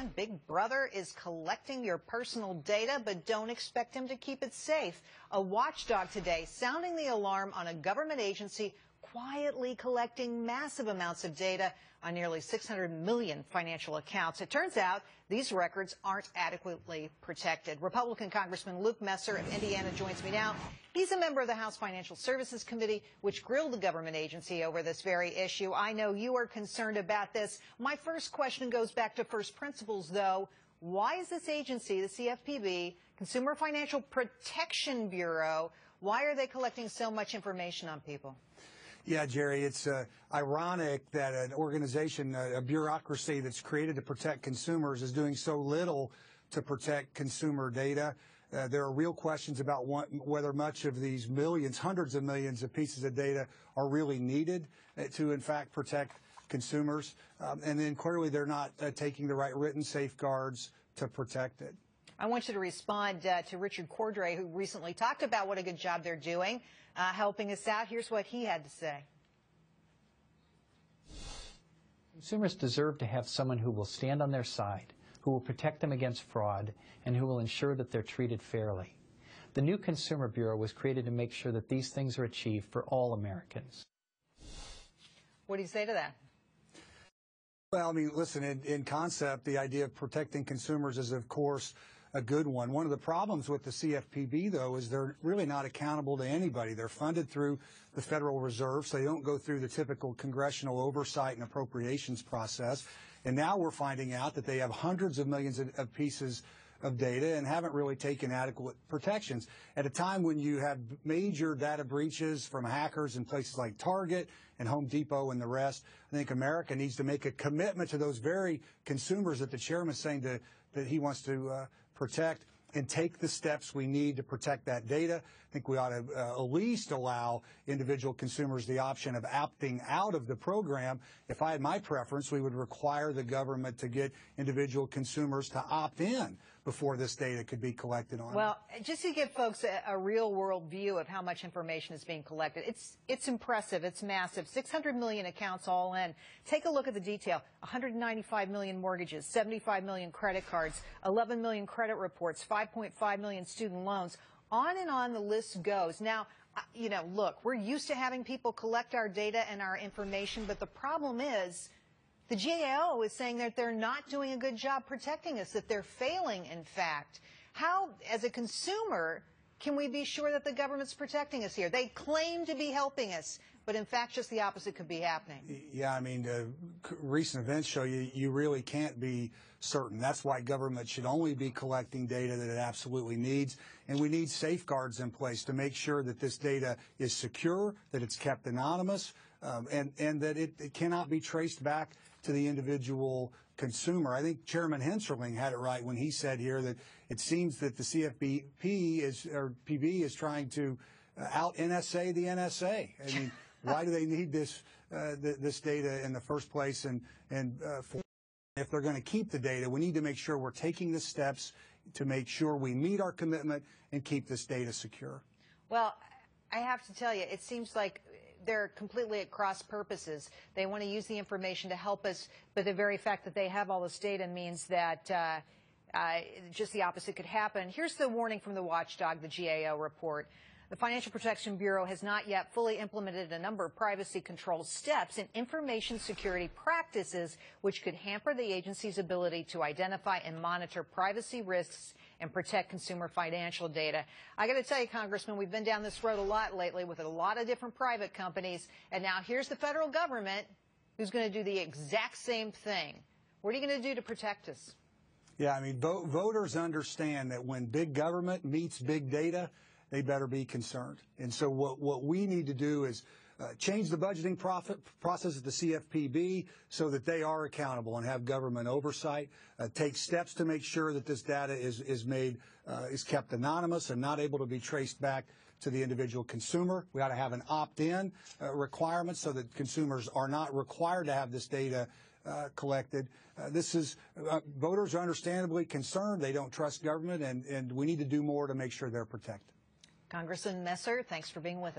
understand Big Brother is collecting your personal data, but don't expect him to keep it safe. A watchdog today sounding the alarm on a government agency quietly collecting massive amounts of data on nearly 600 million financial accounts. It turns out these records aren't adequately protected. Republican Congressman Luke Messer of Indiana joins me now. He's a member of the House Financial Services Committee, which grilled the government agency over this very issue. I know you are concerned about this. My first question goes back to first principles, though. Why is this agency, the CFPB, Consumer Financial Protection Bureau, why are they collecting so much information on people? Yeah, Jerry, it's ironic that an organization, a bureaucracy that's created to protect consumers is doing so little to protect consumer data. There are real questions about whether much of these millions, hundreds of millions of pieces of data are really needed to, in fact, protect consumers. And then clearly they're not taking the right written safeguards to protect it. I want you to respond to Richard Cordray, who recently talked about what a good job they're doing, helping us out. Here's what he had to say. Consumers deserve to have someone who will stand on their side, who will protect them against fraud, and who will ensure that they're treated fairly. The new Consumer Bureau was created to make sure that these things are achieved for all Americans. What do you say to that? Well, I mean, listen, in concept, the idea of protecting consumers is, of course, a good one. One of the problems with the CFPB, though, is they're really not accountable to anybody. They're funded through the Federal Reserve, so they don't go through the typical congressional oversight and appropriations process. And now we're finding out that they have hundreds of millions of pieces of data and haven't really taken adequate protections. At a time when you have major data breaches from hackers in places like Target and Home Depot and the rest, I think America needs to make a commitment to those very consumers that the chairman's saying that he wants to protect, and take the steps we need to protect that data. I think we ought to at least allow individual consumers the option of opting out of the program. If I had my preference, we would require the government to get individual consumers to opt in before this data could be collected on. Well, just to give folks a real-world view of how much information is being collected, it's impressive. It's massive. 600 million accounts all in. Take a look at the detail. 195 million mortgages, 75 million credit cards, 11 million credit reports, 5.5 million student loans. On and on the list goes. Now, you know, look, we're used to having people collect our data and our information, but the problem is the GAO is saying that they're not doing a good job protecting us, that they're failing, in fact. How, as a consumer, can we be sure that the government's protecting us here? They claim to be helping us, but in fact, just the opposite could be happening. Yeah, I mean, recent events show you really can't be certain. That's why government should only be collecting data that it absolutely needs. And we need safeguards in place to make sure that this data is secure, that it's kept anonymous, and that it cannot be traced back to the individual consumer. I think Chairman Henserling had it right when he said here that it seems that the CFPB is trying to out-NSA the NSA. I mean, why do they need this data in the first place? And if they're going to keep the data, we need to make sure we're taking the steps to make sure we meet our commitment and keep this data secure. Well, I have to tell you, it seems like they're completely at cross purposes. They want to use the information to help us, but the very fact that they have all this data means that just the opposite could happen. Here's the warning from the watchdog, the GAO report. The Financial Protection Bureau has not yet fully implemented a number of privacy control steps and information security practices which could hamper the agency's ability to identify and monitor privacy risks and protect consumer financial data. I got to tell you, Congressman, we've been down this road a lot lately with a lot of different private companies, and now here's the federal government who's going to do the exact same thing. What are you going to do to protect us? Yeah, I mean, voters understand that when big government meets big data, they better be concerned. And so what we need to do is change the budgeting process at the CFPB so that they are accountable and have government oversight, take steps to make sure that this data is kept anonymous and not able to be traced back to the individual consumer. We ought to have an opt-in requirement so that consumers are not required to have this data collected. Voters are understandably concerned. They don't trust government, and we need to do more to make sure they're protected. Congressman Messer, thanks for being with us.